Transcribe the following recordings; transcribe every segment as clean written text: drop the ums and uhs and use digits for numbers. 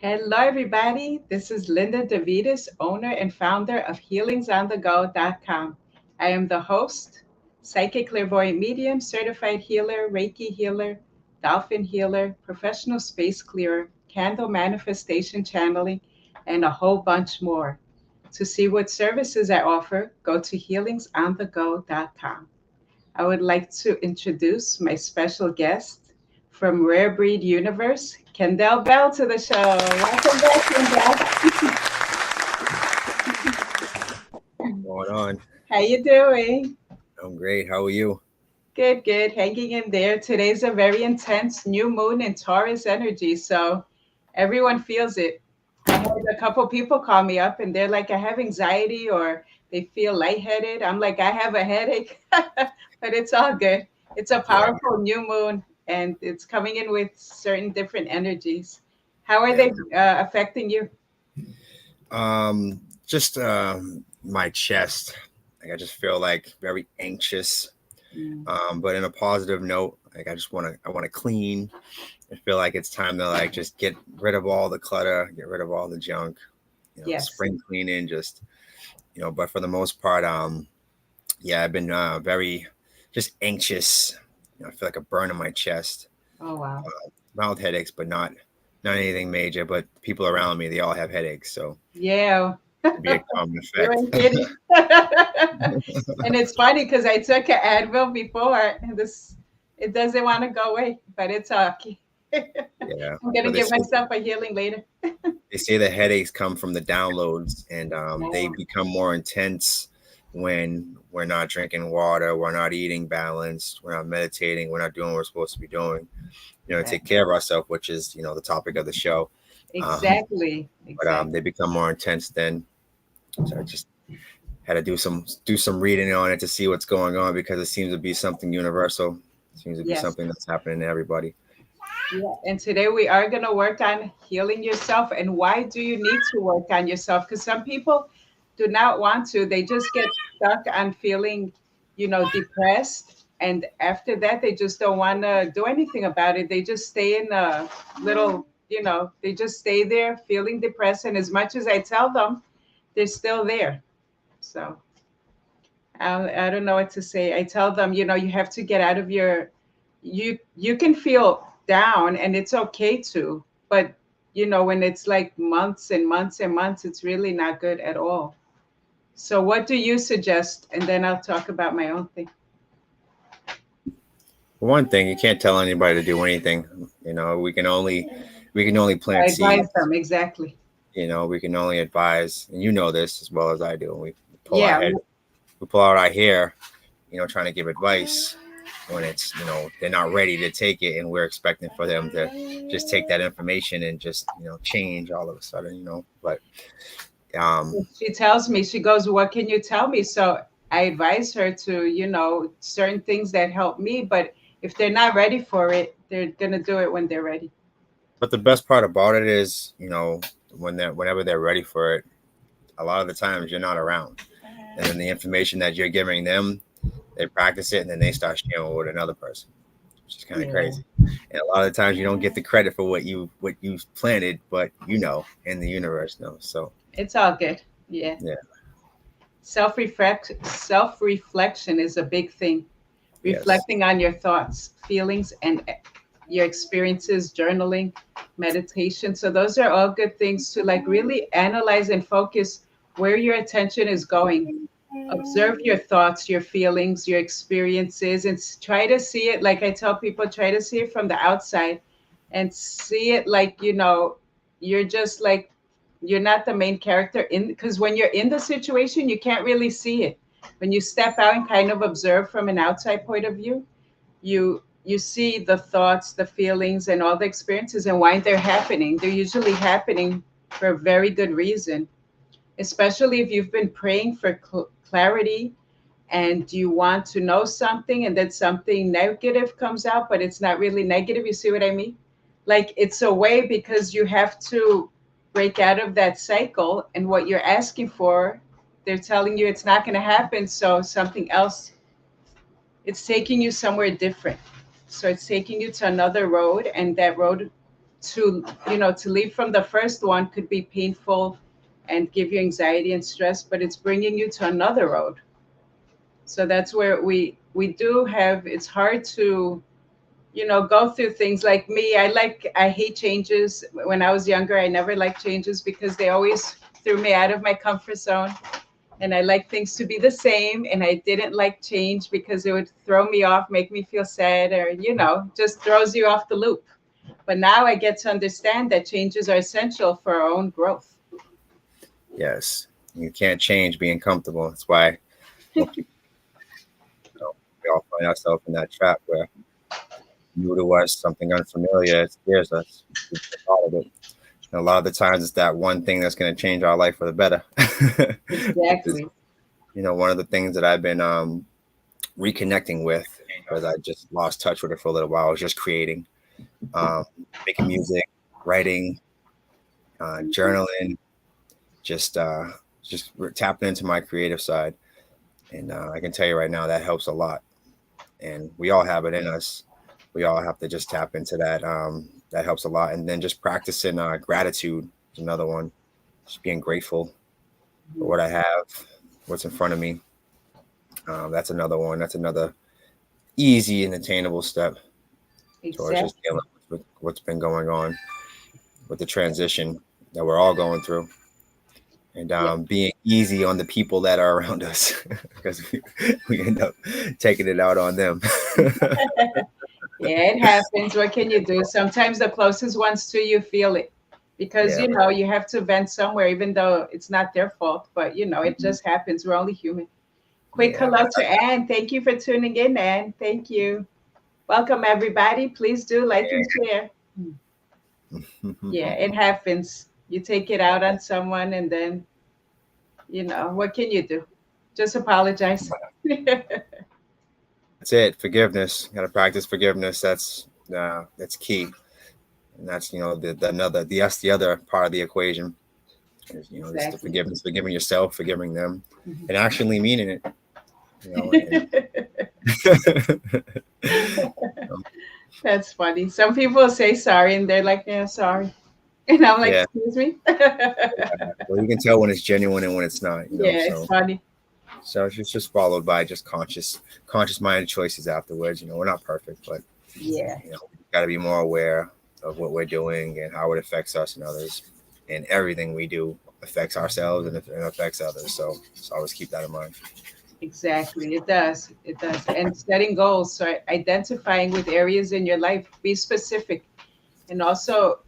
Hello, everybody. This is Linda DeVitis, owner and founder of healingsonthego.com. I am the host, psychic clairvoyant medium, certified healer, Reiki healer, dolphin healer, professional space clearer, candle manifestation channeling, and a whole bunch more. To see what services I offer, go to healingsonthego.com. I would like to introduce my special guest from Rare Breed Universe, Kendall Bell, to the show. Welcome back, Kendall. Going on? How you doing? I'm great. How are you? Good, good. Hanging in there. Today's a very intense new moon in Taurus energy, so everyone feels it. I had a couple people call me up and they're like, I have anxiety or they feel lightheaded. I'm like, I have a headache, but it's all good. It's a Yeah, powerful new moon and it's coming in with certain different energies. How are yeah. they affecting you? Just my chest. Like I just feel like very anxious. Mm. But in a positive note, like I want to clean. I feel like it's time to like just get rid of all the clutter, get rid of all the junk. Yes. Spring cleaning. Just but for the most part, yeah, I've been very just anxious. I feel like a burn in my chest. Oh, wow. Mild headaches, but not anything major. But people around me, they all have headaches, so Yeah. it'd be a common You effect. ain't kidding. And it's funny because I took an Advil before and this it doesn't want to go away, but it's okay. Yeah, I'm gonna but give myself a healing later. they say the headaches come from the downloads, and they Yeah. become more intense when we're not drinking water, we're not eating balanced, we're not meditating, we're not doing what we're supposed to be doing. Right. Take care of ourselves, which is the topic of the show. Um, Exactly. but Exactly. they become more intense then. So I just had to do some reading on it to see what's going on because it seems to be something universal. It seems to be Yes. something that's happening to everybody. Yeah. And today we are gonna work on healing yourself. And why do you need to work on yourself? Because some people do not want to. They just get stuck on feeling, depressed. And after that, they just don't want to do anything about it. They just stay in a little, they just stay there feeling depressed. And as much as I tell them, they're still there. So I don't know what to say. I tell them, you have to get out of you can feel down and it's okay to, but when it's like months and months and months, it's really not good at all. So what do you suggest? And then I'll talk about my own thing. For one thing, you can't tell anybody to do anything. We can only I plant seeds. advise them exactly. We can only advise, and you know this as well as I do. We pull our Yeah. head, we pull out our hair, trying to give advice when it's they're not ready to take it, and we're expecting for them to just take that information and just change all of a sudden. But She tells me, she goes, what can you tell me? So I advise her to, certain things that help me, but if they're not ready for it, they're gonna do it when they're ready. but the best part about it is whenever they're ready for it, a lot of the times you're not around, and then the information that you're giving them, they practice it and then they start sharing with another person, which is kind of Yeah. crazy. And a lot of times you don't get the credit for what you planted, but and the universe knows. So It's all good. Yeah. yeah, Self reflection is a big thing. yes. Reflecting on your thoughts, feelings, and your experiences, journaling, meditation. So those are all good things to like really analyze and focus where your attention is going. Observe your thoughts, your feelings, your experiences, and try to see it like I tell people, try to see it from the outside and see it like, you're just like you're not the main character in because when you're in the situation, you can't really see it. When you step out and kind of observe from an outside point of view, you see the thoughts, the feelings, and all the experiences and why they're happening. They're usually happening for a very good reason, especially if you've been praying for clarity and you want to know something and then something negative comes out, but it's not really negative. You see what I mean? Like it's a way because you have to break out of that cycle and what you're asking for, they're telling you it's not going to happen. So something else, it's taking you somewhere different. So it's taking you to another road, and that road to, to leave from the first one could be painful and give you anxiety and stress, but it's bringing you to another road. So that's where we do have, it's hard to, go through things. Like me, I hate changes. When I was younger, I never liked changes because they always threw me out of my comfort zone, and I like things to be the same, and I didn't like change because it would throw me off, make me feel sad, or just throws you off the loop. But now I get to understand that changes are essential for our own growth. Yes, you can't change being comfortable. That's why most people, we all find ourselves in that trap where new to us, something unfamiliar, it scares us. We get out of it. And a lot of the times, it's that one thing that's going to change our life for the better. Because, Exactly. one of the things that I've been reconnecting with, because I just lost touch with it for a little while, was just creating, um, making music, writing, journaling, just tapping into my creative side. And I can tell you right now that helps a lot. And we all have it in us. We all have to just tap into that. That helps a lot. And then just practicing gratitude is another one. Just being grateful for what I have, what's in front of me. That's another one. That's another easy and attainable step towards just Exactly. dealing with what's been going on with the transition that we're all going through. And Yeah. being easy on the people that are around us because we end up taking it out on them. Yeah, it happens. What can you do? Sometimes the closest ones to you feel it because Yeah. you have to vent somewhere, even though it's not their fault. But it just happens. We're only human. Quick Yeah. hello to Anne. Thank you for tuning in, Anne. Thank you. Welcome, everybody. Please do like and share. Yeah, it happens. You take it out on someone, and then, what can you do? Just apologize. That's it. Forgiveness. Got to practice forgiveness. That's key, and that's that's the other part of the equation. Is, just the Exactly. forgiveness, forgiving yourself, forgiving them, Mhm. and actually meaning it. And That's funny. Some people say sorry and they're like, yeah, sorry. And I'm like, yeah, excuse me? well, you can tell when it's genuine and when it's not. Yeah, it's So funny. it's just followed by just conscious minded choices afterwards. We're not perfect, but Yeah, we got to be more aware of what we're doing and how it affects us and others, and everything we do affects ourselves and affects others. So just always keep that in mind. exactly. It does. It does. And setting goals. So identifying with areas in your life, be specific. And also,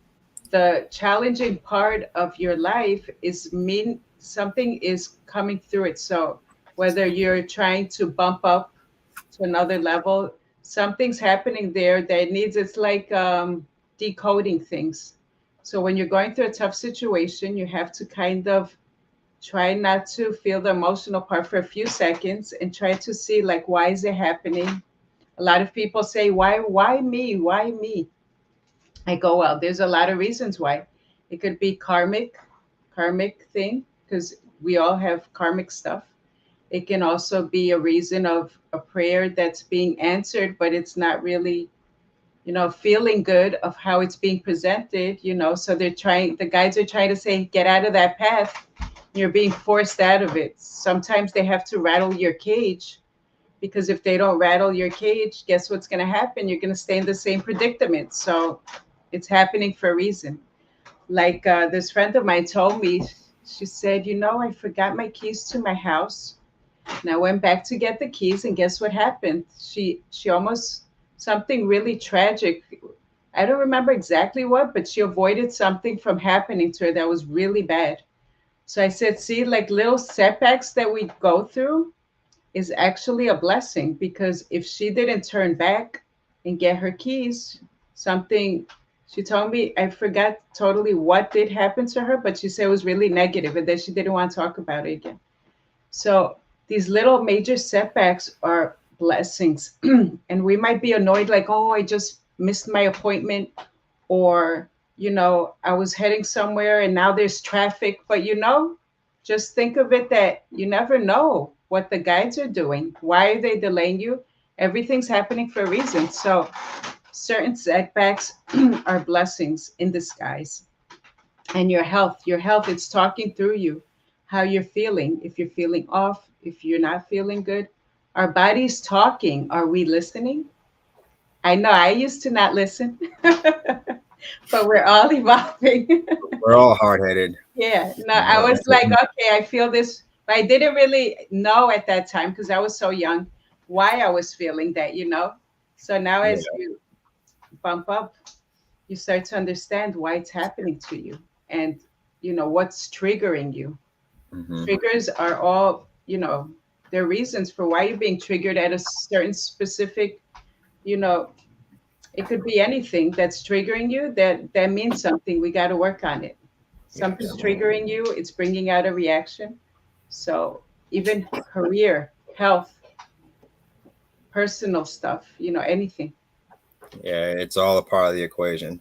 the challenging part of your life is mean something is coming through it. So whether you're trying to bump up to another level, something's happening there that needs, it's like decoding things. So when you're going through a tough situation, you have to kind of try not to feel the emotional part for a few seconds and try to see, like, why is it happening. A lot of people say, why me, why me? I go, well, there's a lot of reasons why. It could be karmic thing, because we all have karmic stuff. It can also be a reason of a prayer that's being answered, but it's not really, feeling good of how it's being presented. So the guides are trying to say, get out of that path. You're being forced out of it. Sometimes they have to rattle your cage, because if they don't rattle your cage, guess what's going to happen? You're going to stay in the same predicament. So it's happening for a reason. Like this friend of mine told me, she said, I forgot my keys to my house. And I went back to get the keys, and guess what happened? She almost, something really tragic. I don't remember exactly what, but she avoided something from happening to her that was really bad. So I said, see, like little setbacks that we go through is actually a blessing, because if she didn't turn back and get her keys, something, she told me, I forgot totally what did happen to her, but she said it was really negative and that she didn't want to talk about it again. So these little major setbacks are blessings. And we might be annoyed, like, oh, I just missed my appointment, or, I was heading somewhere and now there's traffic. But, just think of it that you never know what the guides are doing. Why are they delaying you? Everything's happening for a reason. So certain setbacks are blessings in disguise. And your health, it's talking through you, how you're feeling. If you're feeling off, if you're not feeling good, our body's talking. Are we listening? I know I used to not listen, but we're all evolving. We're all hard headed. Yeah, no, You I know, was like, okay, I feel this, but I didn't really know at that time because I was so young why I was feeling that. So now, yeah. as you bump up, you start to understand why it's happening to you, and what's triggering you. Hmm. Triggers are all, there are reasons for why you're being triggered at a certain specific, you know, it could be anything that's triggering you. That means something. We got to work on it. Something's Yes. triggering you, it's bringing out a reaction. So even career, health, personal stuff, anything. Yeah, it's all a part of the equation.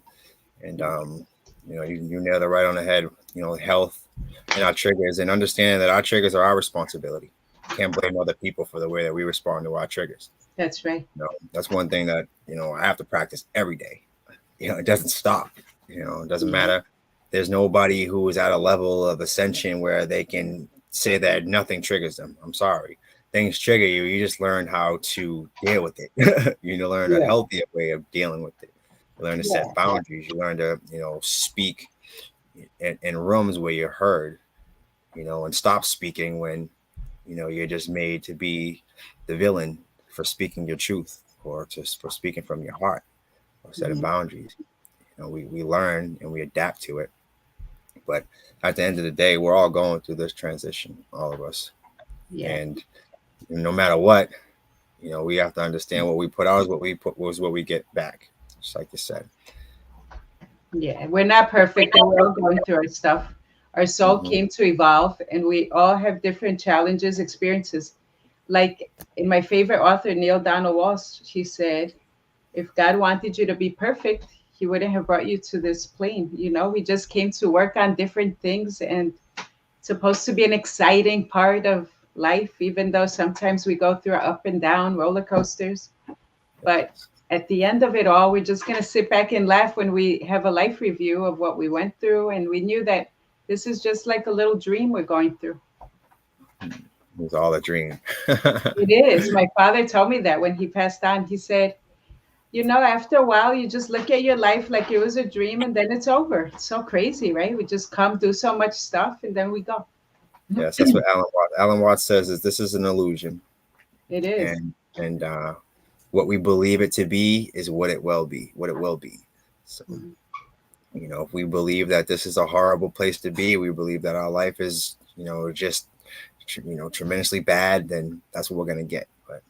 And you nailed it right on the head. Health and our triggers, and understanding that our triggers are our responsibility. Can't blame other people for the way that we respond to our triggers. That's right. That's one thing that I have to practice every day. It doesn't stop. It doesn't Yeah. matter. There's nobody who is at a level of ascension where they can say that nothing triggers them. I'm sorry. Things trigger you. You just learn how to deal with it. You learn a Yeah. healthier way of dealing with it. You learn to set Yeah. boundaries. You learn to, speak in rooms where you're heard, and stop speaking when, you're just made to be the villain for speaking your truth, or just for speaking from your heart, or setting Mhm. boundaries. We learn and we adapt to it. But at the end of the day, we're all going through this transition, all of us. Yeah. And no matter what, we have to understand what we put out is what we put was what we get back. Just like you said. Yeah. We're not perfect, and we're all going through our stuff. Our soul Hmm. came to evolve, and we all have different challenges, experiences. Like in my favorite author, Neil Donald Walsh, she said, if God wanted you to be perfect, He wouldn't have brought you to this plane. We just came to work on different things, and it's supposed to be an exciting part of life, even though sometimes we go through up and down roller coasters. But Yes. at the end of it all, we're just going to sit back and laugh when we have a life review of what we went through. And we knew that this is just like a little dream we're going through. It was all a dream. It is. My father told me that when he passed on. He said, after a while, you just look at your life like it was a dream, and then it's over. It's so crazy, right? We just come, do so much stuff, and then we go. Yes, that's what Alan Watts says, is this is an illusion. It is. And what we believe it to be is what it will be. So, Mhm. if we believe that this is a horrible place to be, we believe that our life is, just, tremendously bad, then that's what we're going to get. But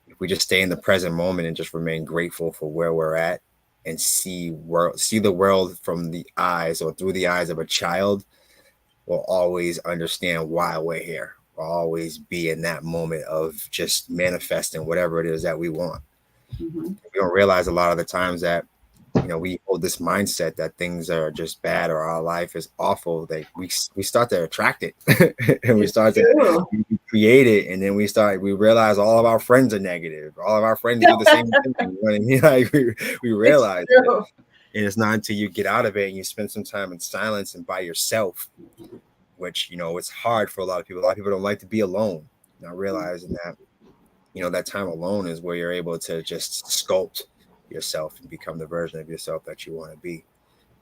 if we just stay in the present moment and just remain grateful for where we're at, and see the world from the eyes, or through the eyes of a child, we'll always understand why we're here. We'll always be in that moment of just manifesting whatever it is that we want. Mhm. We don't realize a lot of the times that we hold this mindset that things are just bad, or our life is awful. That we start to attract it, and we It's start to true. create it, and then we realize all of our friends are negative. All of our friends do the same thing. You know what I mean? Like we It's realize it, true. and it's not until you get out of it and you spend some time in silence and by yourself, which it's hard for a lot of people. A lot of people don't like to be alone. Not realizing that that time alone is where you're able to just sculpt yourself and become the version of yourself that you want to be.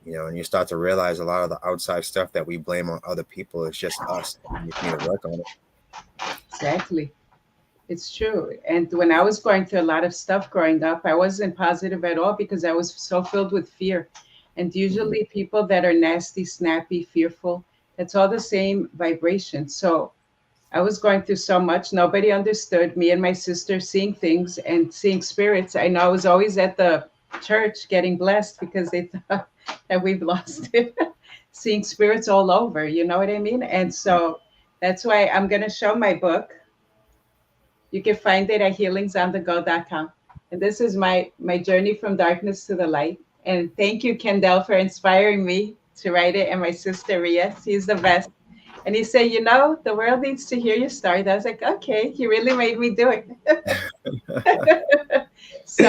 And you start to realize a lot of the outside stuff that we blame on other people is just us. We just need to work on it. Exactly. It's true. And when I was going through a lot of stuff growing up, I wasn't positive at all because I was so filled with fear. And Mhm. usually, people that are nasty, snappy, fearful, it's all the same vibration. So I was going through so much. Nobody understood me and my sister seeing things and seeing spirits. I know I was always at the church getting blessed because they thought that we've lost it. Seeing spirits all over, you know what I mean? And so that's why I'm going to show my book. You can find it at healingsonthego.com. And this is my journey from darkness to the light. And thank you, Kendall, for inspiring me to write it, and my sister Ria. She's the best. And he said, the world needs to hear your story. I was like, okay, he really made me do it. So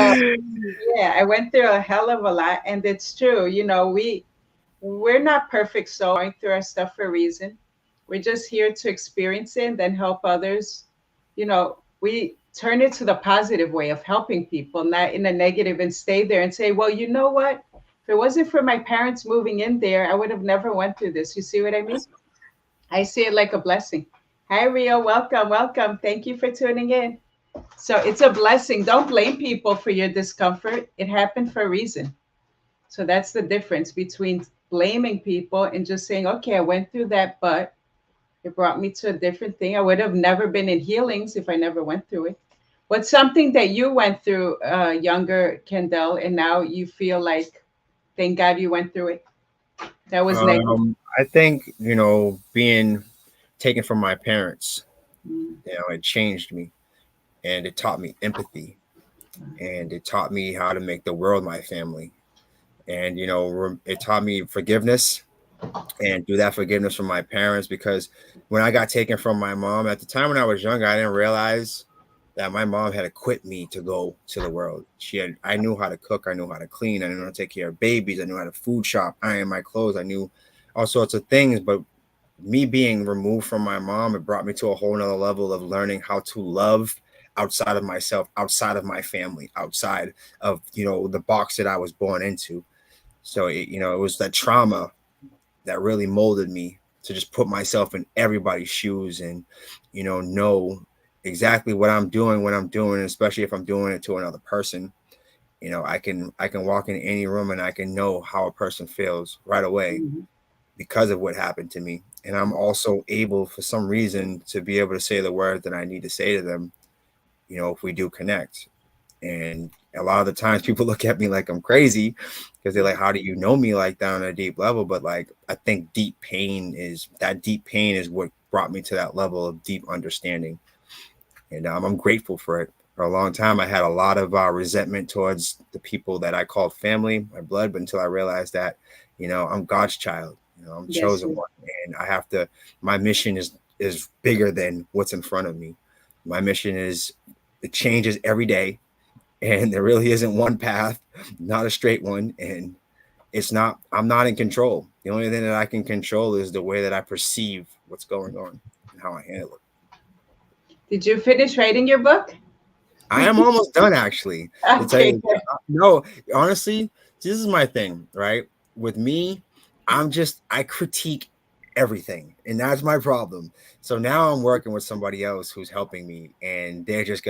yeah, I went through a hell of a lot, and it's true. We're not perfect souls going through our stuff for a reason. We're just here to experience it and then help others. We turn it to the positive way of helping people, not in a negative, and stay there and say, well, you know what? If it wasn't for my parents moving in there, I would have never went through this. You see what I mean? I see it like a blessing. Hi, Rio. Welcome. Welcome. Thank you for tuning in. So it's a blessing. Don't blame people for your discomfort. It happened for a reason. So that's the difference between blaming people and just saying, okay, I went through that, but it brought me to a different thing. I would have never been in healings if I never went through it. What's something that you went through, younger Kendall, and now you feel like, thank God you went through it? That was negative. I think, being taken from my parents, Mm. it changed me, and it taught me empathy, and it taught me how to make the world my family. And, it taught me forgiveness, and through that forgiveness from my parents, because when I got taken from my mom at the time when I was younger, I didn't realize that my mom had equipped me to go to the world. I knew how to cook. I knew how to clean. I knew how to take care of babies. I knew how to food shop, iron my clothes. I knew all sorts of things, but me being removed from my mom, it brought me to a whole nother level of learning how to love outside of myself, outside of my family, outside of, the box that I was born into. So, it was that trauma that really molded me to just put myself in everybody's shoes and, know exactly what I'm doing, especially if I'm doing it to another person. I can walk in any room and I can know how a person feels right away because of what happened to me. And I'm also able, for some reason, to be able to say the words that I need to say to them, if we do connect. And a lot of the times people look at me like I'm crazy because they're like, how do you know me like that on a deep level? But like, I think deep pain is what brought me to that level of deep understanding. And I'm grateful for it. For a long time, I had a lot of resentment towards the people that I called family, my blood, but until I realized that, I'm God's child, I'm chosen one, and my mission is bigger than what's in front of me. My mission it changes every day, and there really isn't one path, not a straight one. And I'm not in control. The only thing that I can control is the way that I perceive what's going on and how I handle it. Did you finish writing your book? I am almost done, actually. Okay. No, honestly, this is my thing, right? With me, I critique everything, and that's my problem. So now I'm working with somebody else who's helping me, and they're just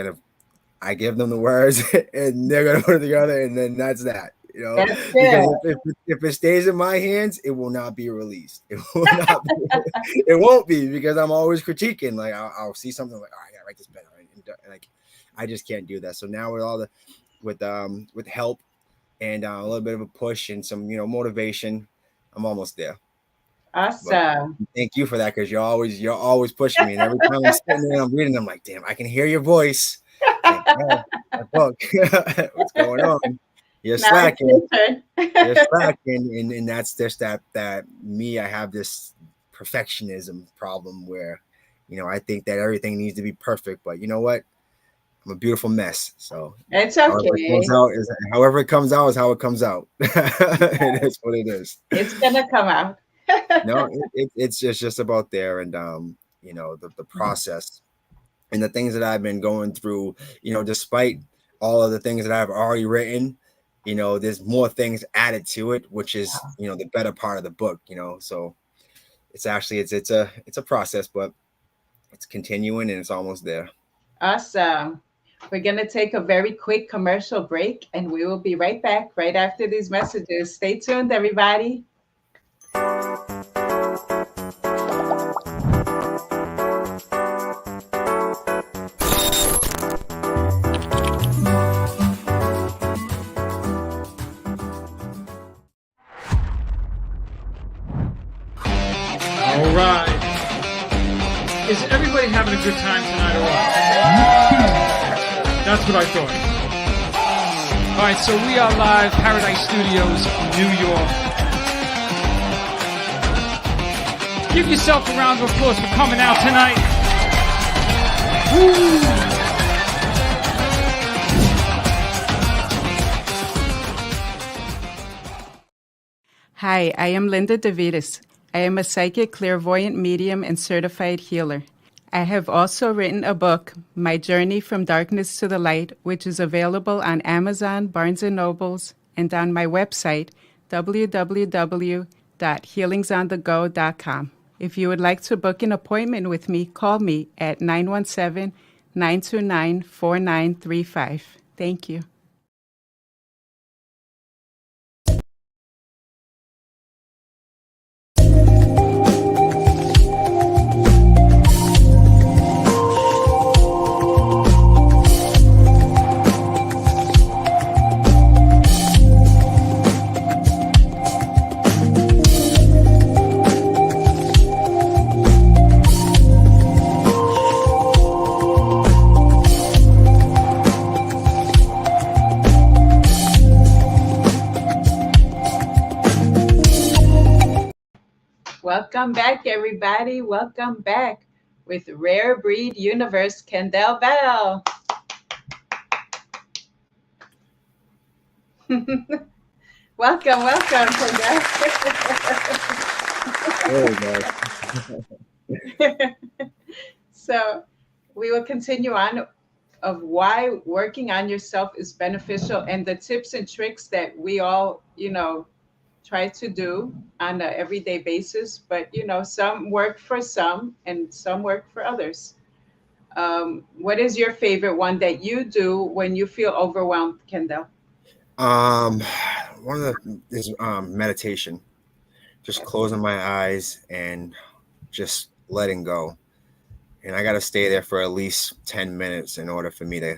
I give them the words, and they're gonna put it together, and then that's that. That's Because if it stays in my hands, it will not be released. It will not be, it won't be, because I'm always critiquing. Like I'll see something like, oh, I gotta write this better, and like I just can't do that. So now with help and a little bit of a push and some motivation, I'm almost there. Awesome. But thank you for that, because you're always pushing me, and every time I'm sitting there and I'm reading, I'm like, damn, I can hear your voice. Like, oh, my book. What's going on? You're slacking. You're slacking, and that's just that me. I have this perfectionism problem where, I think that everything needs to be perfect. But you know what? I'm a beautiful mess. So it's okay. However it comes out is how it comes out. It is what it is. It's gonna come out. No, it's just about there, and the process and the things that I've been going through. Despite all of the things that I've already written, there's more things added to it, which is, the better part of the book, so it's actually, it's a process, but it's continuing and it's almost there. Awesome. We're going to take a very quick commercial break, and we will be right back right after these messages. Stay tuned, everybody. All right. Is everybody having a good time tonight or what? That's what I thought. All right, so we are live, Paradise Studios, New York. Give yourself a round of applause for coming out tonight. Woo. Hi, I am Linda DeVitis. I am a psychic, clairvoyant medium, and certified healer. I have also written a book, My Journey from Darkness to the Light, which is available on Amazon, Barnes & Nobles, and on my website, www.healingsonthego.com. If you would like to book an appointment with me, call me at 917-929-4935. Thank you. Welcome back, everybody. Welcome back with Rare Breed Universe, Kendall Bell. welcome, Kendall. So we will continue on of why working on yourself is beneficial and the tips and tricks that we all, try to do on an everyday basis, but some work for some and some work for others. What is your favorite one that you do when you feel overwhelmed, Kendall? One of the is meditation, just closing my eyes and just letting go. And I got to stay there for at least 10 minutes in order for me to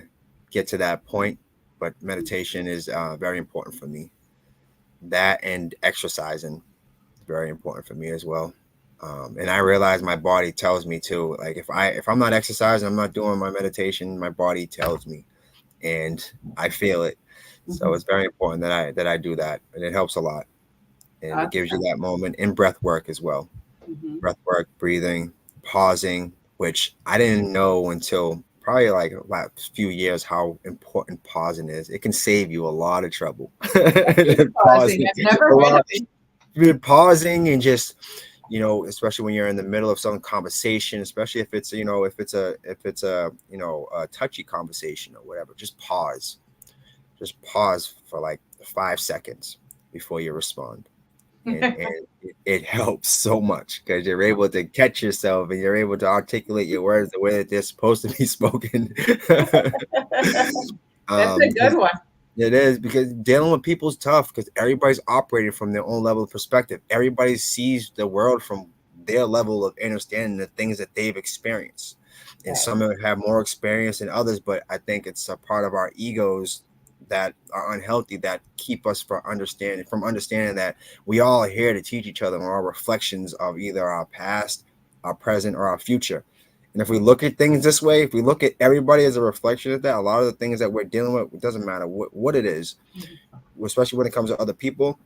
get to that point. But meditation is very important for me. That and exercising, very important for me as well. And I realize my body tells me too. Like if I'm not exercising, I'm not doing my meditation, my body tells me, and I feel it. So it's very important that I do that, and it helps a lot. And it gives you that moment. And breath work as well. Breath work, breathing, pausing, which I didn't know until probably like a few years how important pausing is. It can save you a lot of trouble. Pausing. I've never heard of it. Pausing and just, especially when you're in the middle of some conversation, especially if it's, a touchy conversation or whatever, just pause. Just pause for like 5 seconds before you respond. And it helps so much because you're able to catch yourself and you're able to articulate your words the way that they're supposed to be spoken. That's a good one. It is, because dealing with people is tough because everybody's operating from their own level of perspective. Everybody sees the world from their level of understanding the things that they've experienced. And some have more experience than others, but I think it's a part of our egos that are unhealthy that keep us from understanding that we all are here to teach each other. We're all reflections of either our past, our present, or our future. And if we look at things this way, if we look at everybody as a reflection of that, a lot of the things that we're dealing with, it doesn't matter what it is, especially when it comes to other people,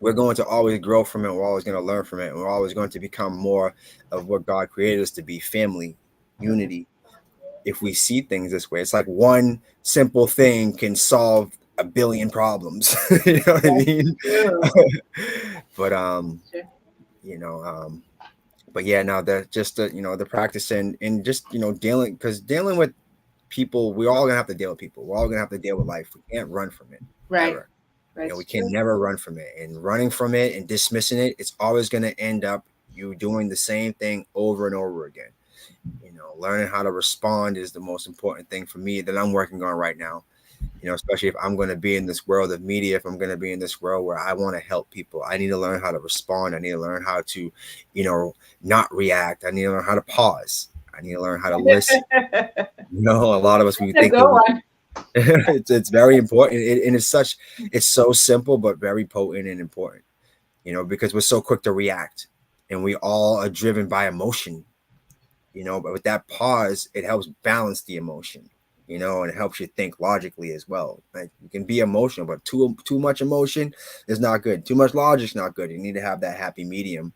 we're going to always grow from it. We're always going to learn from it. And we're always going to become more of what God created us to be: family, unity. If we see things this way, it's like one simple thing can solve a billion problems. You know what I mean? But but yeah, no, the practice and just dealing with people, we're all gonna have to deal with people. We're all gonna have to deal with life. We can't run from it. Right. Ever. We can never run from it. And running from it and dismissing it, it's always gonna end up you doing the same thing over and over again. Learning how to respond is the most important thing for me that I'm working on right now. Especially if I'm going to be in this world of media, if I'm going to be in this world where I want to help people, I need to learn how to respond. I need to learn how to, not react. I need to learn how to pause. I need to learn how to listen. A lot of us, we think it's very important. And it's so simple, but very potent and important, because we're so quick to react and we all are driven by emotion. But with that pause, it helps balance the emotion, and it helps you think logically as well. Like, you can be emotional, but too much emotion is not good. Too much logic is not good. You need to have that happy medium,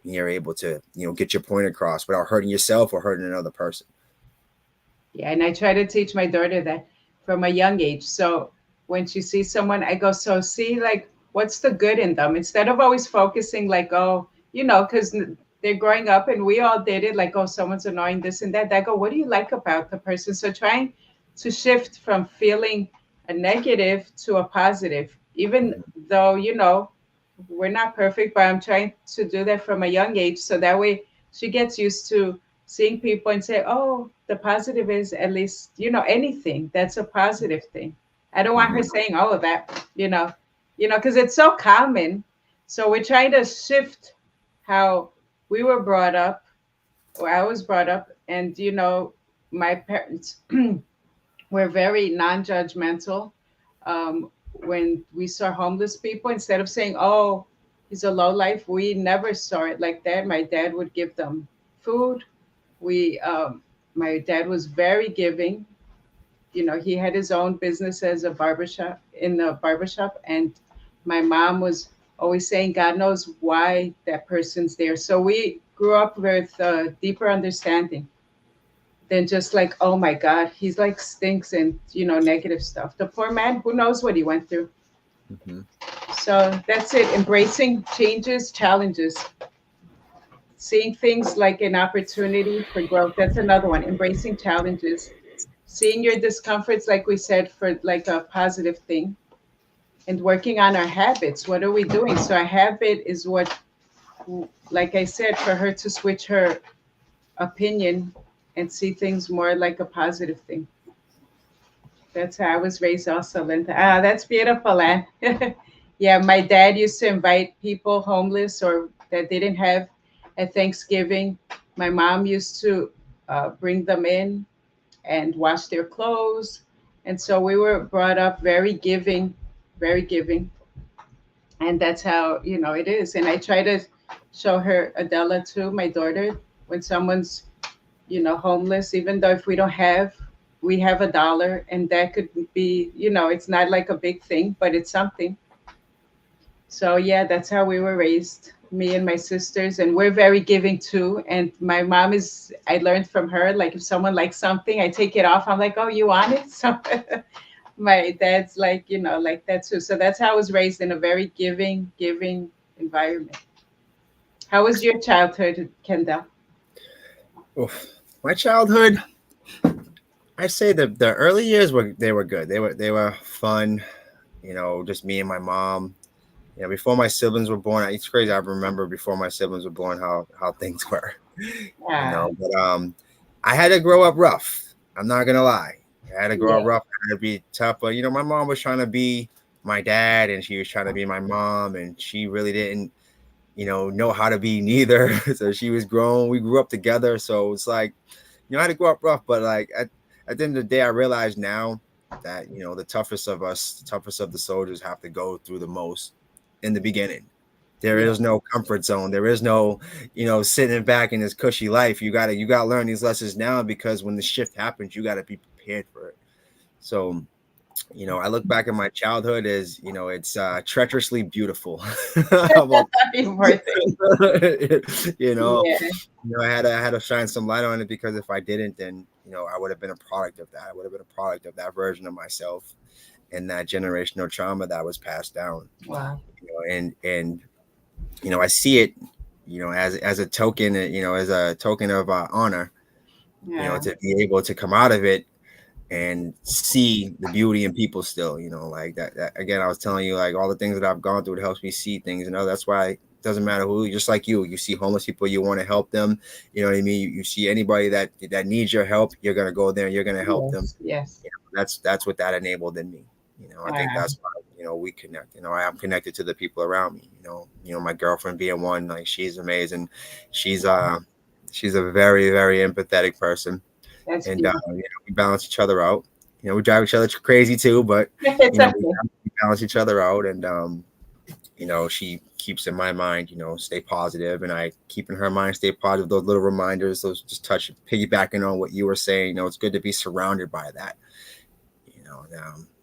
and you're able to, get your point across without hurting yourself or hurting another person. Yeah, and I try to teach my daughter that from a young age. So when she sees someone, I go, so see, like, what's the good in them? Instead of always focusing, like, oh, because they're growing up and we all did it, like, oh, someone's annoying, this and that. I go, what do you like about the person? So trying to shift from feeling a negative to a positive, even though, we're not perfect, but I'm trying to do that from a young age. So that way she gets used to seeing people and say, oh, the positive is at least, anything that's a positive thing. I don't want her saying, oh, that, because it's so common. So we're trying to shift how we were brought up, or I was brought up, and, my parents were very non-judgmental. When we saw homeless people, instead of saying, oh, he's a low life, we never saw it like that. My dad would give them food. We My dad was very giving. He had his own business as a barbershop, and my mom was always saying, God knows why that person's there. So we grew up with deeper understanding than just like, oh my God, he's like stinks and negative stuff. The poor man, who knows what he went through. Mm-hmm. So that's it. Embracing changes, challenges, seeing things like an opportunity for growth. That's another one. Embracing challenges, seeing your discomforts, like we said, for like a positive thing, and working on our habits. What are we doing? So a habit is what, like I said, for her to switch her opinion and see things more like a positive thing. That's how I was raised also, Linda. Ah, that's beautiful, Anne. Yeah, my dad used to invite people homeless or that didn't have at Thanksgiving. My mom used to bring them in and wash their clothes. And so we were brought up very giving, very giving. And that's how, it is. And I try to show her Adela too, my daughter, when someone's, homeless, even though if we have $1, and that could be, it's not like a big thing, but it's something. So yeah, that's how we were raised, me and my sisters, and we're very giving too. And my mom is, I learned from her, like if someone likes something, I take it off. I'm like, oh, you want it? So my dad's like, like that too. So that's how I was raised, in a very giving environment. How was your childhood, Kendall? Oof. My childhood, I say the early years were good. They were fun. Just me and my mom. Before my siblings were born, it's crazy. I remember before my siblings were born how things were. Yeah. But I had to grow up rough. I'm not gonna lie. I had to grow up Yeah. rough. I had to be tough. But my mom was trying to be my dad, and she was trying to be my mom, and she really didn't, know how to be neither. So she was grown. We grew up together. So it's like, I had to grow up rough. But like at the end of the day, I realize now that the toughest of us, the toughest of the soldiers, have to go through the most in the beginning. There Yeah. is no comfort zone. There is no, sitting back in this cushy life. You gotta learn these lessons now, because when the shift happens, you gotta be prepared for it. So, I look back at my childhood as, it's treacherously beautiful. Well, Worth it. Yeah. I had to shine some light on it, because if I didn't, then I would have been a product of that. I would have been a product of that version of myself, and that generational trauma that was passed down. Wow. And I see it, as a token, as a token of honor, Yeah. to be able to come out of it and see the beauty in people still, like that again, I was telling you, like, all the things that I've gone through, it helps me see things. That's why it doesn't matter who, just like you see homeless people, you want to help them. You know what I mean? You see anybody that needs your help, you're going to go there and you're going to help them. Yes. Yes. That's what that enabled in me. I think Wow. that's why, we connect. I am connected to the people around me. My girlfriend being one, like, she's amazing. She's a very, very empathetic person, That's and beautiful. we balance each other out. We drive each other crazy too, but It's okay. we balance each other out, and she keeps in my mind, stay positive, and I keep in her mind, stay positive. Those little reminders, those just piggybacking on what you were saying. It's good to be surrounded by that.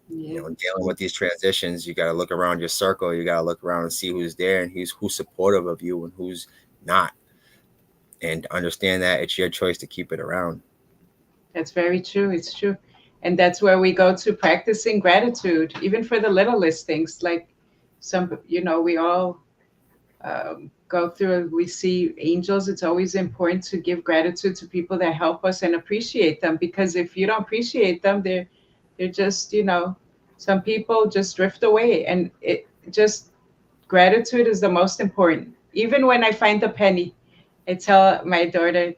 Yeah. Dealing with these transitions, you got to look around your circle. You got to look around and see who's there and who's supportive of you and who's not. And understand that it's your choice to keep it around. That's very true. It's true. And that's where we go to practicing gratitude, even for the littlest things. Like we all go through, we see angels. It's always important to give gratitude to people that help us and appreciate them. Because if you don't appreciate them, they're just, some people just drift away. And it just, gratitude is the most important. Even when I find the penny, I tell my daughter,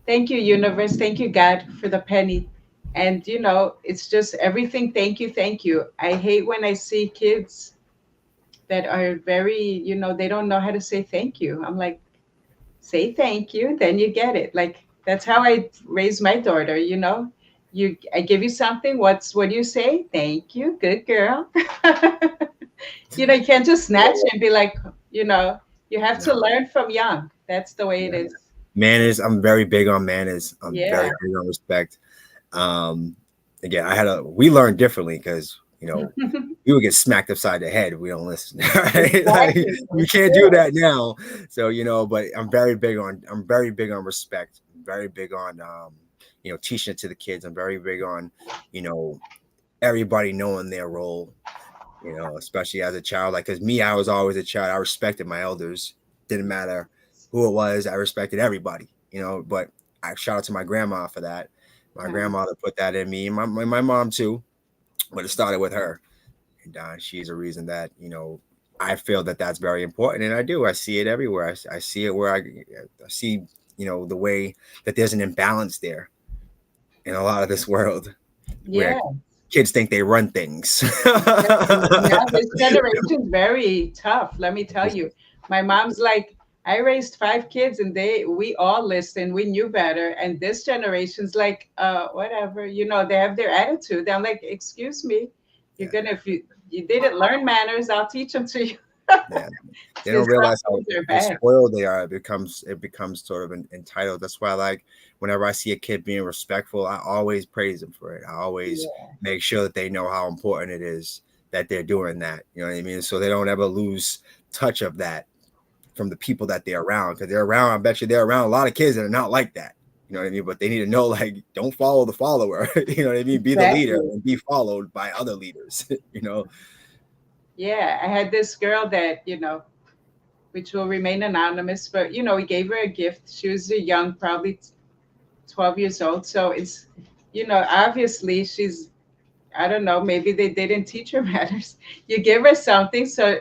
thank you, universe. Thank you, God, for the penny. And, it's just everything. Thank you. Thank you. I hate when I see kids that are very, they don't know how to say thank you. I'm like, say thank you, then you get it. Like, that's how I raise my daughter, I give you something. What do you say? Thank you. Good girl. You can't just snatch and be like, you have to No. learn from young. That's the way it Yeah. is. Manners. I'm very big on manners. I'm Yeah. very big on respect. Um, Again, we learn differently because we would get smacked upside the head if we don't listen. Right? Like, Exactly. you can't do that now. So but I'm very big on respect. I'm very big on teaching it to the kids. I'm very big on you know everybody knowing their role. Especially as a child. Like, because me, I was always a child. I respected my elders. Didn't matter who it was. I respected everybody. But I shout out to my grandma for that. My grandmother put that in me, and my mom too. But it started with her, and she's a reason that I feel that that's very important, and I do. I see it everywhere. I see it where I see the way that there's an imbalance there in a lot of this world where Yeah. kids think they run things. Now this generation is very tough. Let me tell you. My mom's like, I raised 5 kids and we all listened. We knew better. And this generation's like, whatever. They have their attitude. I'm like, excuse me, if you didn't learn manners, I'll teach them to you. Yeah. They don't Some realize how kids are bad. spoiled they are. It becomes sort of entitled. That's why, like, whenever I see a kid being respectful, I always praise them for it. I always make sure that they know how important it is that they're doing that. You know what I mean? So they don't ever lose touch of that from the people that they're around, because they're around. I bet you they're around a lot of kids that are not like that. You know what I mean? But they need to know, like, don't follow the follower. You know what I mean? Be the leader Exactly. and be followed by other leaders. Yeah, I had this girl that, which will remain anonymous, but, we gave her a gift. She was a young, probably 12 years old. So it's, obviously she's, I don't know, maybe they didn't teach her manners. You give her something, so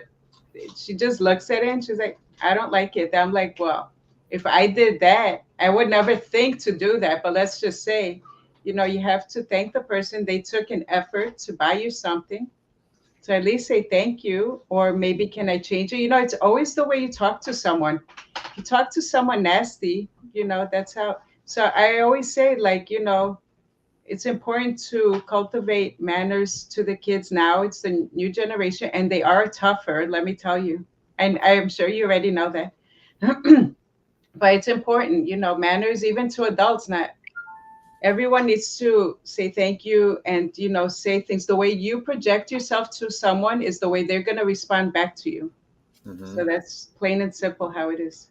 she just looks at it and she's like, I don't like it. I'm like, well, if I did that, I would never think to do that. But let's just say, you have to thank the person. They took an effort to buy you something. So at least say thank you, or maybe can I change it? It's always the way you talk to someone. If you talk to someone nasty, that's how. So I always say, like, it's important to cultivate manners to the kids now. It's the new generation, and they are tougher, let me tell you. And I'm sure you already know that. But it's important, manners, even to adults. Not everyone needs to say thank you and, say things. The way you project yourself to someone is the way they're going to respond back to you. Mm-hmm. So that's plain and simple how it is.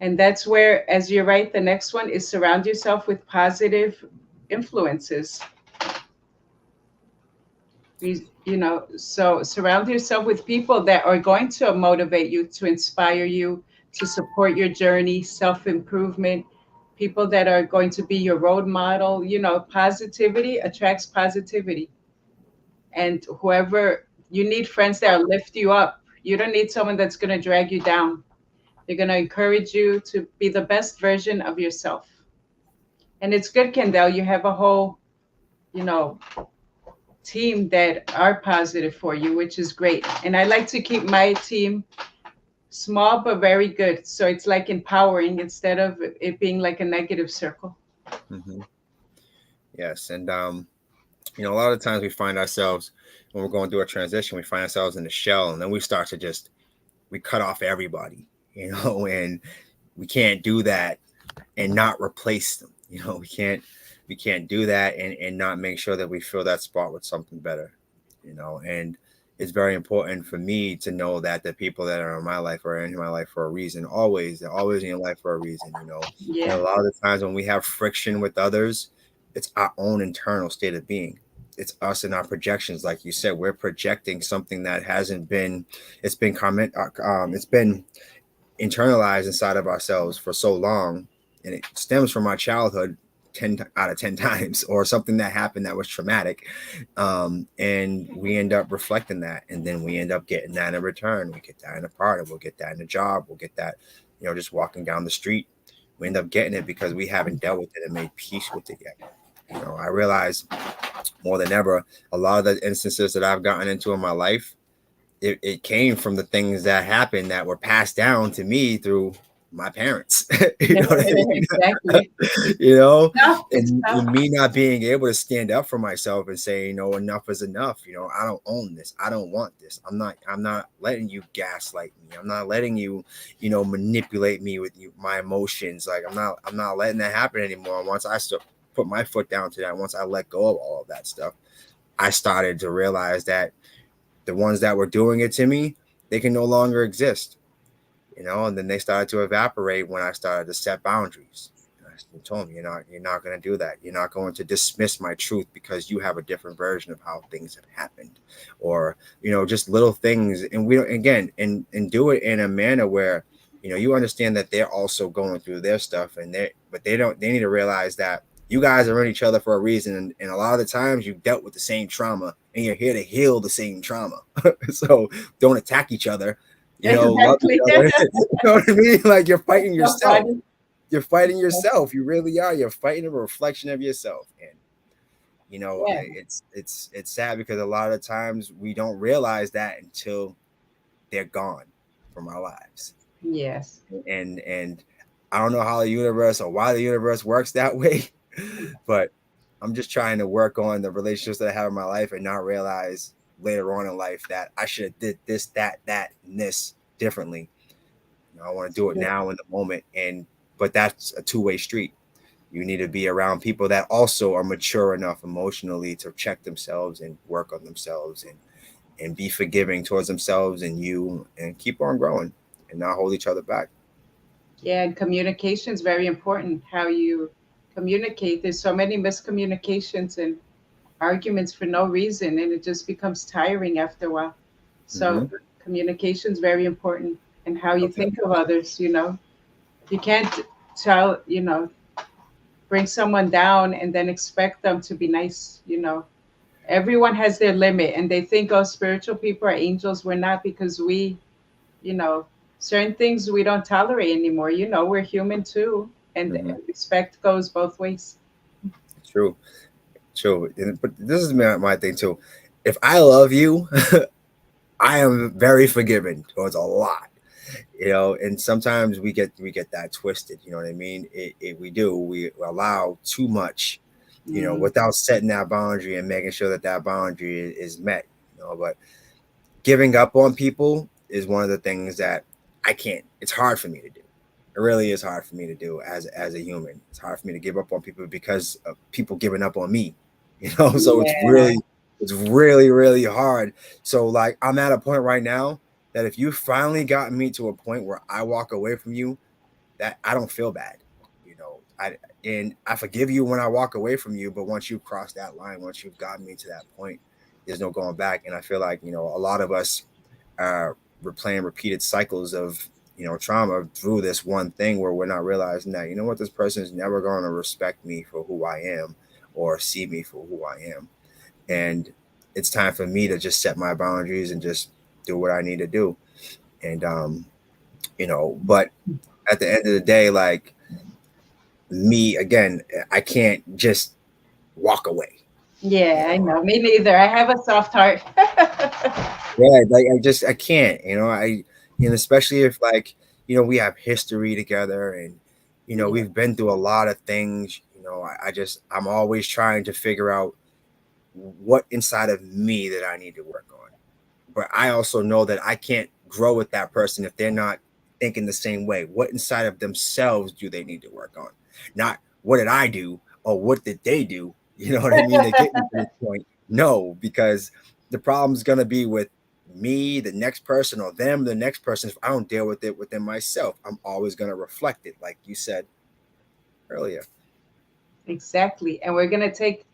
And that's where, as you're right, the next one is surround yourself with positive influences. So surround yourself with people that are going to motivate you, to inspire you, to support your journey, self-improvement, people that are going to be your role model. Positivity attracts positivity. And whoever, you need friends that will lift you up. You don't need someone that's going to drag you down. They're going to encourage you to be the best version of yourself. And it's good, Kendall. You have a whole, you know, team that are positive for you, which is great. And I like to keep my team small but very good. So it's like empowering instead of it being like a negative circle. Mm-hmm. Yes, and a lot of times we find ourselves when we're going through a transition, we find ourselves in the shell, and then we start to we cut off everybody, and we can't do that and not replace them. We can't do that and not make sure that we fill that spot with something better, and it's very important for me to know that the people that are in my life are in my life for a reason. Always, they're always in your life for a reason, you know. And Yeah. a lot of the times when we have friction with others, it's our own internal state of being. It's us and our projections, like you said. We're projecting something that hasn't been. It's been it's been internalized inside of ourselves for so long, and it stems from our childhood 10 out of 10 times, or something that happened that was traumatic, and we end up reflecting that, and then we end up getting that in return. We get that in a partner, we'll get that in a job, we'll get that, you know, just walking down the street. We end up getting it because we haven't dealt with it and made peace with it yet. You know, I realize more than ever, a lot of the instances that I've gotten into in my life, it came from the things that happened that were passed down to me through my parents. You know what I mean? Exactly. You know, No, it's and tough. me not being able to stand up for myself and say, you know, enough is enough. You know, I don't own this. I don't want this. I'm not letting you gaslight me. I'm not letting you, you know, manipulate me with my emotions. Like I'm not letting that happen anymore. Once I put my foot down to that, once I let go of all of that stuff, I started to realize that the ones that were doing it to me, they can no longer exist, you know. And then they started to evaporate when I started to set boundaries. And I told them, you're not going to do that. You're not going to dismiss my truth because you have a different version of how things have happened, or, you know, just little things. And we don't, again, and do it in a manner where, you know, you understand that they're also going through their stuff, and they need to realize that you guys are in each other for a reason, and a lot of the times you dealt with the same trauma, and you're here to heal the same trauma. So don't attack each other, you know, love each Exactly. other. You know what I mean? Like, you're fighting So yourself. funny. You're fighting yourself. You really are. You're fighting a reflection of yourself. And, you know, Yeah. it's sad because a lot of times we don't realize that until they're gone from our lives. Yes. And I don't know how the universe or why the universe works that way, but I'm just trying to work on the relationships that I have in my life and not realize later on in life that I should have did this, that, and this differently. You know, I want to do it now in the moment, but that's a two-way street. You need to be around people that also are mature enough emotionally to check themselves and work on themselves, and be forgiving towards themselves and you, and keep on growing and not hold each other back. Yeah, and communication is very important. How you communicate. There's so many miscommunications and arguments for no reason, and it just becomes tiring after a while. So Mm-hmm. communication is very important, and how you Okay. think of others. You can't tell, bring someone down and then expect them to be nice. Everyone has their limit, and they think, oh, spiritual people are angels. We're not, because you know, certain things we don't tolerate anymore. We're human too, and Mm-hmm. respect goes both ways. True. True. But this is my thing too. If I love you, I am very forgiving towards a lot, you know. And sometimes we get that twisted, you know what I mean? We do, we allow too much, you know, Mm, without setting that boundary and making sure that that boundary is met, you know. But giving up on people is one of the things that I can't. It's hard for me to do. It really is hard for me to do as a human. It's hard for me to give up on people because of people giving up on me. You know, so yeah, it's really really hard. So like, I'm at a point right now that if you finally got me to a point where I walk away from you, that I don't feel bad. You know, I forgive you when I walk away from you, but once you cross that line, once you've gotten me to that point, there's no going back. And I feel like, you know, a lot of us we're playing repeated cycles of, you know, trauma through this one thing where we're not realizing that, you know what, this person is never going to respect me for who I am or see me for who I am. And it's time for me to just set my boundaries and just do what I need to do. And you know, but at the end of the day, like, me again, I can't just walk away. You yeah. I know, know. Me neither. I have a soft heart. yeah, like I can't, you know, especially if, like, you know, we have history together, and, you know, Yeah. we've been through a lot of things, you know. I'm always trying to figure out what inside of me that I need to work on. But I also know that I can't grow with that person if they're not thinking the same way. What inside of themselves do they need to work on? Not what did I do or what did they do? You know what I mean? To get me to this point. No, because the problem's gonna be with me, the next person, or them, the next person, if I don't deal with it within myself, I'm always going to reflect it, like you said earlier. Exactly. And we're going to take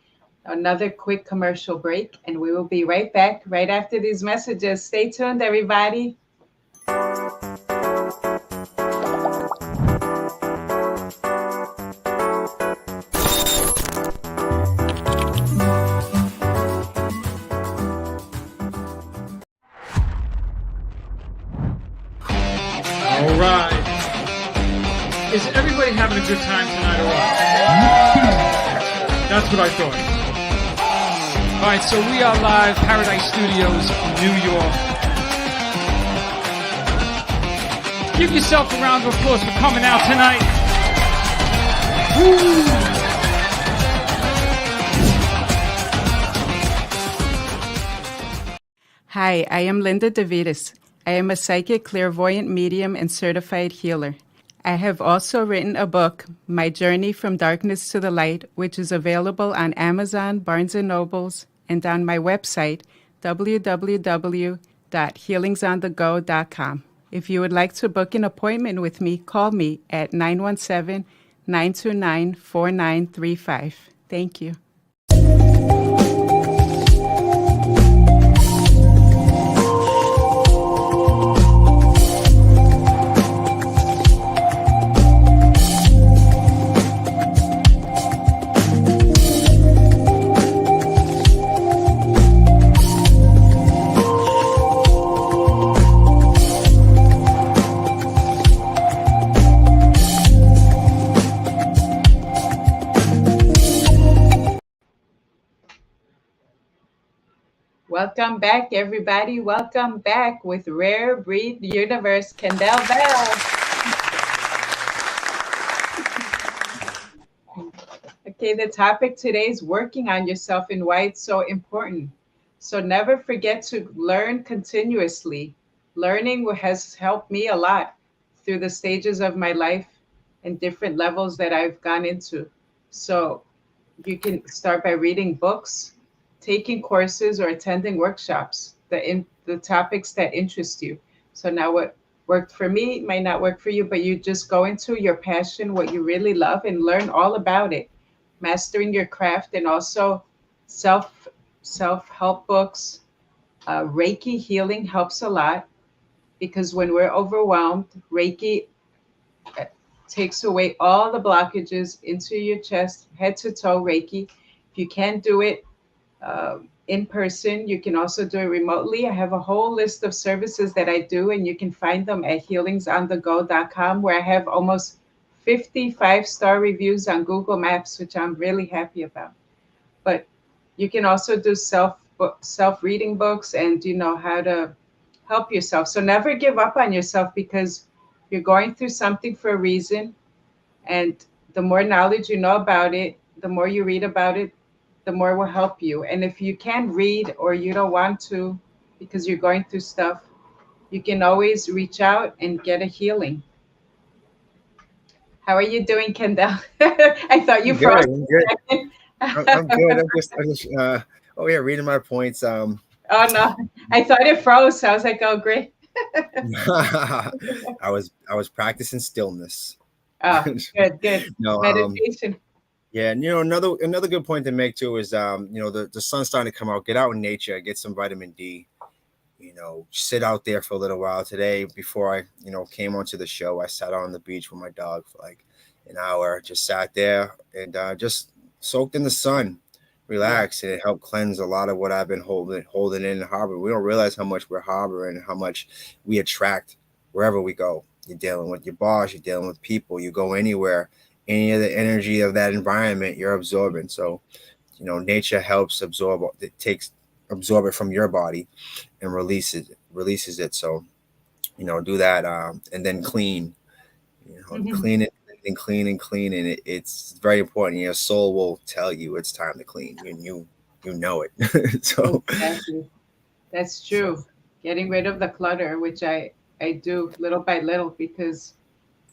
another quick commercial break, and we will be right back right after these messages. Stay tuned, everybody. All right. Is everybody having a good time tonight or what? That's what I thought. All right, so we are live, Paradise Studios, New York. Give yourself a round of applause for coming out tonight. Woo! Hi, I am Linda DeVitis. I am a psychic, clairvoyant medium, and certified healer. I have also written a book, My Journey from Darkness to the Light, which is available on Amazon, Barnes & Nobles, and on my website, www.healingsonthego.com. If you would like to book an appointment with me, call me at 917-929-4935. Thank you. Welcome back, everybody. Welcome back with Rare Breed Universe, Kendall Bell. Okay, the topic today is working on yourself and why it's so important. So never forget to learn continuously. Learning has helped me a lot through the stages of my life and different levels that I've gone into. So you can start by reading books, taking courses, or attending workshops, the topics that interest you. So now what worked for me might not work for you, but you just go into your passion, what you really love, and learn all about it. Mastering your craft, and also self-help books. Reiki healing helps a lot because when we're overwhelmed, Reiki takes away all the blockages into your chest, head to toe Reiki. If you can't do it in person, you can also do it remotely. I have a whole list of services that I do, and you can find them at healingsonthego.com, where I have almost 50 five-star reviews on Google Maps, which I'm really happy about. But you can also do self-reading books, and you know how to help yourself. So never give up on yourself, because you're going through something for a reason. And the more knowledge you know about it, the more you read about it, the more it will help you. And if you can't read or you don't want to because you're going through stuff, you can always reach out and get a healing. How are you doing, Kendall? I thought you I'm froze. good. I'm good. I'm good. Oh yeah, reading my points. Oh no, I thought it froze. So I was like, oh great. I was practicing stillness. Oh, good. No, Meditation. yeah, and another good point to make too is the sun's starting to come out. Get out in nature, get some vitamin D. Sit out there for a little while. Today, before I came onto the show, I sat on the beach with my dog for like an hour. Just sat there and just soaked in the sun, relaxed, and it helped cleanse a lot of what I've been holding in and harboring. We don't realize how much we're harboring and how much we attract wherever we go. You're dealing with your boss, you're dealing with people, you go anywhere, any of the energy of that environment you're absorbing. So, nature helps absorb it from your body and releases it. So, do that and then clean, clean it and clean. And it's very important. Your soul will tell you it's time to clean. You know it. So exactly. That's true. Getting rid of the clutter, which I do little by little, because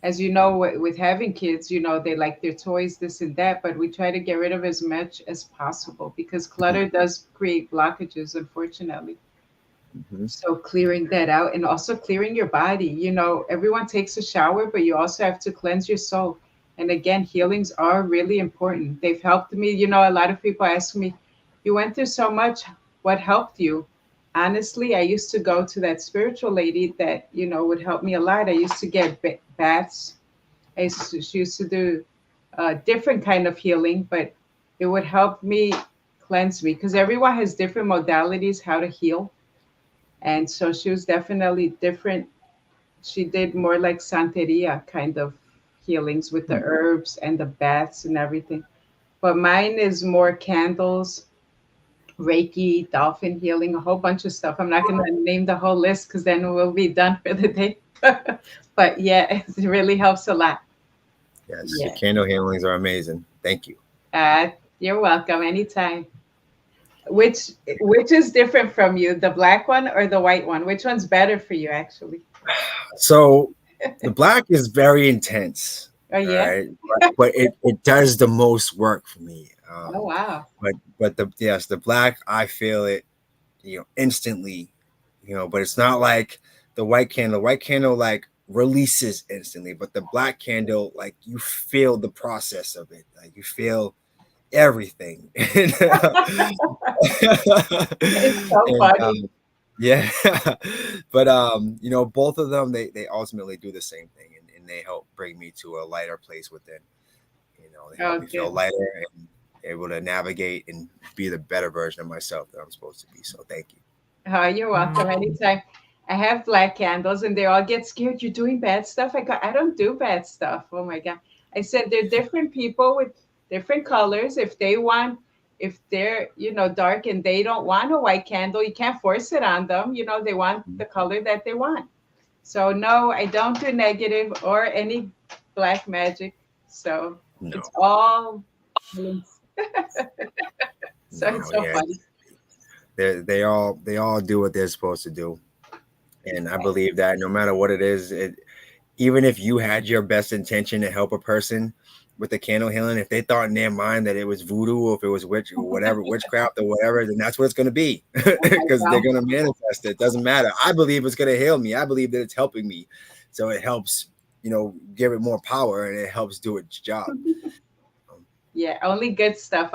as you know, with having kids, they like their toys, this and that, but we try to get rid of as much as possible because clutter does create blockages, unfortunately. Mhm. So clearing that out and also clearing your body. You know, everyone takes a shower, but you also have to cleanse your soul. And again, healings are really important. They've helped me. You know, a lot of people ask me, you went through so much, what helped you? Honestly, I used to go to that spiritual lady that, you know, would help me a lot. I used to get baths. She used to do a different kind of healing, but it would help me cleanse me because everyone has different modalities how to heal. And so she was definitely different. She did more like Santeria kind of healings with the herbs and the baths and everything. But mine is more candles, Reiki, dolphin healing, a whole bunch of stuff. I'm not going to name the whole list because then we'll be done for the day. But yeah, it really helps a lot. Yes, your Yeah. candle healings are amazing. Thank you. Uh, you're welcome anytime. Which is different from you, the black one or the white one? Which one's better for you actually? So the black is very intense, Oh all yeah. right, but it does the most work for me. Oh wow. But the yes, the black, I feel it, instantly, but it's not like the white candle. White candle like releases instantly, but the black candle, like you feel the process of it, like you feel everything. It's so and funny. yeah, but both of them, they ultimately do the same thing, and they help bring me to a lighter place within. They help Oh, me feel good. lighter and able to navigate and be the better version of myself that I'm supposed to be. So thank you. Oh, you're welcome anytime. I have black candles and they all get scared. You're doing bad stuff. I go, I don't do bad stuff. Oh my God. I said they're different people with different colors. If they're, dark and they don't want a white candle, you can't force it on them. They want the color that they want. So no, I don't do negative or any black magic. So it's No, all so it's no, so yeah, funny. they all do what they're supposed to do, and I believe that no matter what it is, even if you had your best intention to help a person with the candle healing, if they thought in their mind that it was voodoo or if it was witch or whatever, witchcraft or whatever, then that's what it's going to be Oh my because they're God. going to manifest it. It doesn't matter. I believe it's going to heal me. I believe that it's helping me. So it helps, give it more power and it helps do its job. Yeah, only good stuff.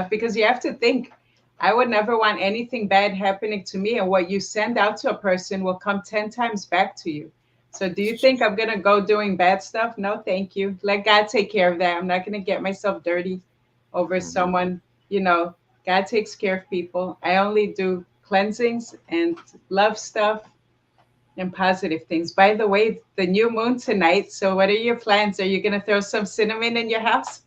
Because you have to think, I would never want anything bad happening to me. And what you send out to a person will come 10 times back to you. So do you think I'm going to go doing bad stuff? No, thank you. Let God take care of that. I'm not going to get myself dirty over Mhm. someone. You know, God takes care of people. I only do cleansings and love stuff and positive things. By the way, the new moon tonight. So what are your plans? Are you going to throw some cinnamon in your house?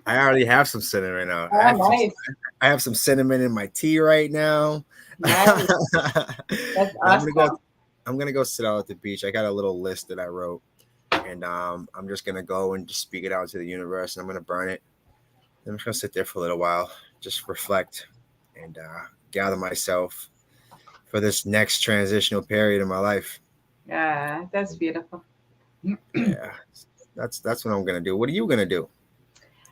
I already have some cinnamon out. Oh, nice. I have some cinnamon in my tea right now. Nice. That's And awesome. I'm gonna go sit out at the beach. I got a little list that I wrote, and I'm just gonna go and just speak it out to the universe, and I'm gonna burn it. I'm just gonna sit there for a little while, just reflect, and gather myself for this next transitional period in my life. Yeah, that's beautiful. Yeah, that's what I'm gonna do. What are you gonna do?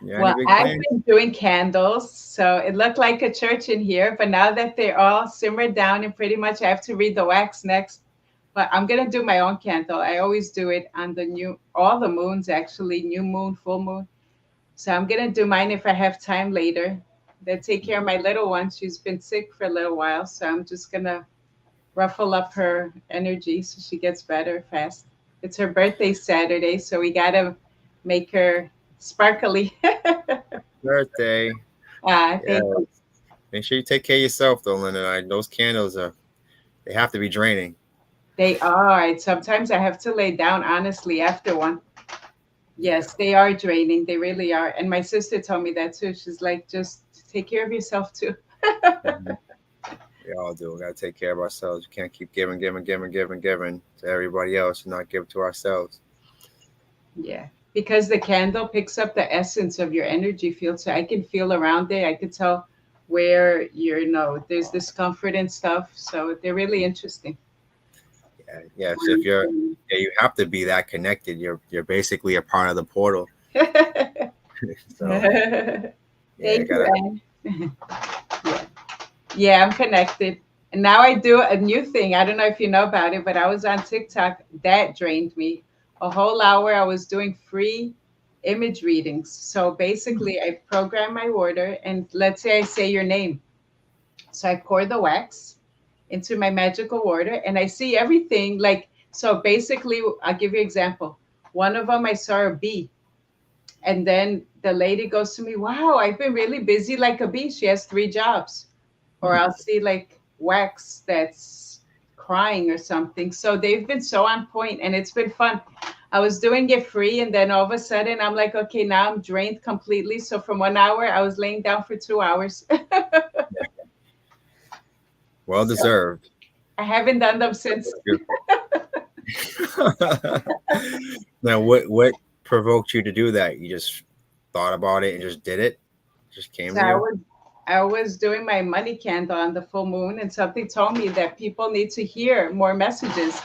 You got any Well, big I've plans? been doing candles, so it looked like a church in here, but now that they're all simmered down and pretty much I have to read the wax next. But I'm gonna do my own candle. I always do it on all the moons actually, new moon, full moon. So I'm gonna do mine if I have time later. Then take care of my little one. She's been sick for a little while, so I'm just gonna ruffle up her energy so she gets better fast. It's her birthday Saturday, so we gotta make her sparkly. Birthday. Yeah. Thank you. Make sure you take care of yourself, though, Linda. Those candles they have to be draining. They are. Sometimes I have to lay down honestly after one. Yeah. Yes, they are draining. They really are. And my sister told me that too. She's like, just take care of yourself too. Mhm. We all do. We gotta take care of ourselves. We can't keep giving, giving, giving, giving, giving to everybody else and not give to ourselves. Yeah. Because the candle picks up the essence of your energy field. So I can feel around it. I could tell where there's discomfort and stuff. So they're really interesting. Yeah, yeah. So if you have to be that connected. You're basically a part of the portal. So yeah, Thank you, Anne. Yeah. Yeah, I'm connected. And now I do a new thing. I don't know if you know about it, but I was on TikTok. That drained me. A whole hour I was doing free image readings. So basically, I program my water, and let's say I say your name. So I pour the wax into my magical water, and I see everything. Like, so basically, I'll give you an example. One of them, I saw a bee. And then the lady goes to me, wow, I've been really busy like a bee. She has 3 jobs. Or I'll see like wax that's crying or something. So they've been so on point and it's been fun. I was doing it free and then all of a sudden I'm like, okay, now I'm drained completely. So from 1 hour, I was laying down for 2 hours. Well So deserved. I haven't done them since. Now, what provoked you to do that? You just thought about it and just did it? Just came So to you? I was doing my money candle on the full moon, and something told me that people need to hear more messages.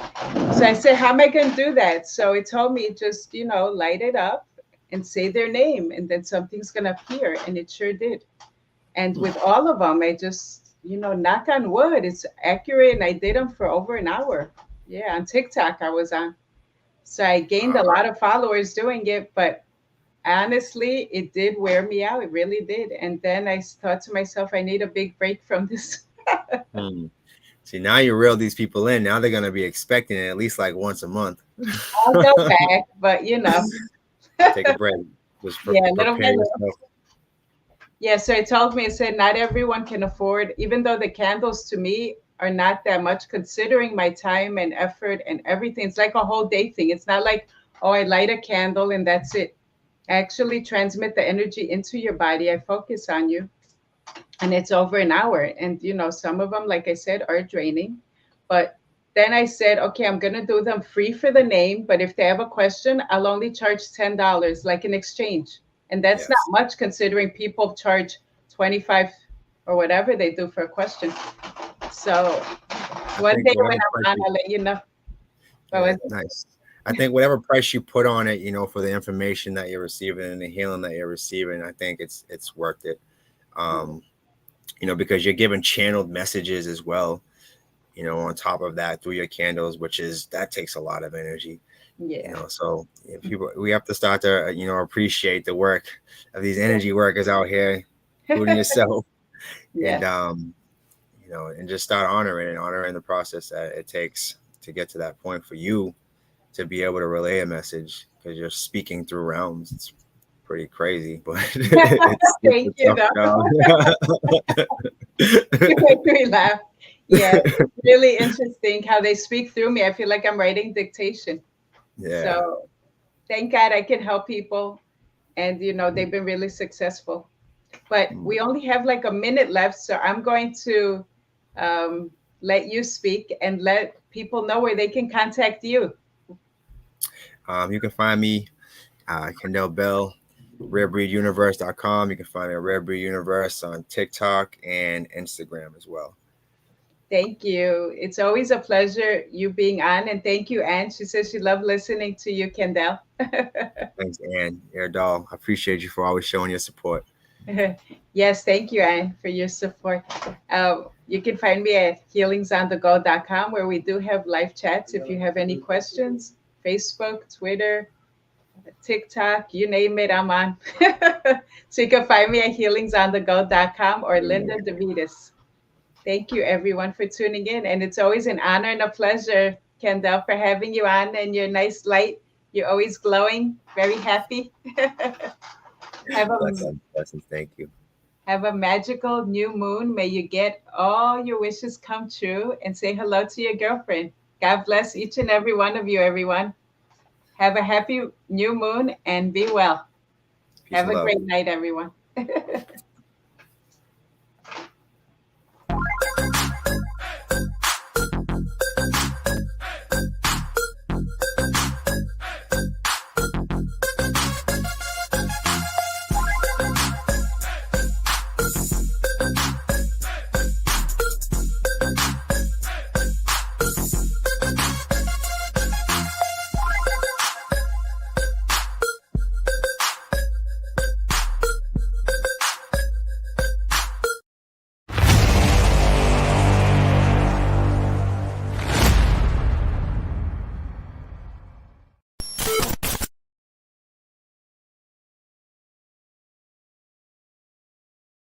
So I said, how am I going to do that? So it told me just, light it up and say their name, and then something's going to appear. And it sure did. And with all of them, I just, knock on wood, it's accurate. And I did them for over an hour. Yeah, on TikTok I was on. So I gained a Uh, lot of followers doing it, but honestly, it did wear me out. It really did. And then I thought to myself, I need a big break from this. hmm. See, now you reel these people in. Now they're gonna be expecting it at least like once a month. I'll go back, but Take a break. Just yeah, little by prepare little. yourself. Yeah, so it told me, it said, not everyone can afford, even though the candles to me are not that much, considering my time and effort and everything. It's like a whole day thing. It's not like, oh, I light a candle and that's it. I actually transmit the energy into your body. I focus on you, and it's over an hour. And, some of them, like I said, are draining. But then I said, okay, I'm going to do them free for the name. But if they have a question, I'll only charge $10, like an exchange. And that's not Yes. much considering people charge 25 or whatever they do for a question. So I one think day when whatever price I'm on, you, I'll let you know. What yeah, was it? nice. I think whatever price you put on it, for the information that you're receiving and the healing that you're receiving, I think it's worth it. Um, because you're giving channeled messages as well, on top of that through your candles, that takes a lot of energy. Yeah. So people, we have to start to appreciate the work of these energy workers out here, including yourself, and Yeah. and just start honoring the process that it takes to get to that point for you to be able to relay a message, because you're speaking through realms. It's pretty crazy, but it's a Thank you, tough though. job. You make me laugh. Yeah, it's really interesting how they speak through me. I feel like I'm writing dictation. Yeah. So thank God I can help people. And, they've been really successful. But we only have like a minute left. So I'm going to um, let you speak and let people know where they can contact you. You can find me, Kendall Bell, rarebreeduniverse.com. You can find me at Rare Breed Universe on TikTok and Instagram as well. Thank you. It's always a pleasure you being on. And thank you, Anne. She says she loved listening to you, Kendall. Thanks, Ann. You're a doll. I appreciate you for always showing your support. Yes, thank you, Anne, for your support. You can find me at healingsonthego.com, where we do have live chats. If you have any questions, Facebook, Twitter, TikTok, you name it, I'm on. So you can find me at healingsonthego.com or Linda DeVitas. Thank you, everyone, for tuning in. And it's always an honor and a pleasure, Kendall, for having you on, and your nice light. You're always glowing, very happy. have a Blessings. Thank you. Have a magical new moon. May you get all your wishes come true, and say hello to your girlfriend. God bless each and every one of you, everyone. Have a happy new moon and be well. Peace Have and a love. great night, everyone.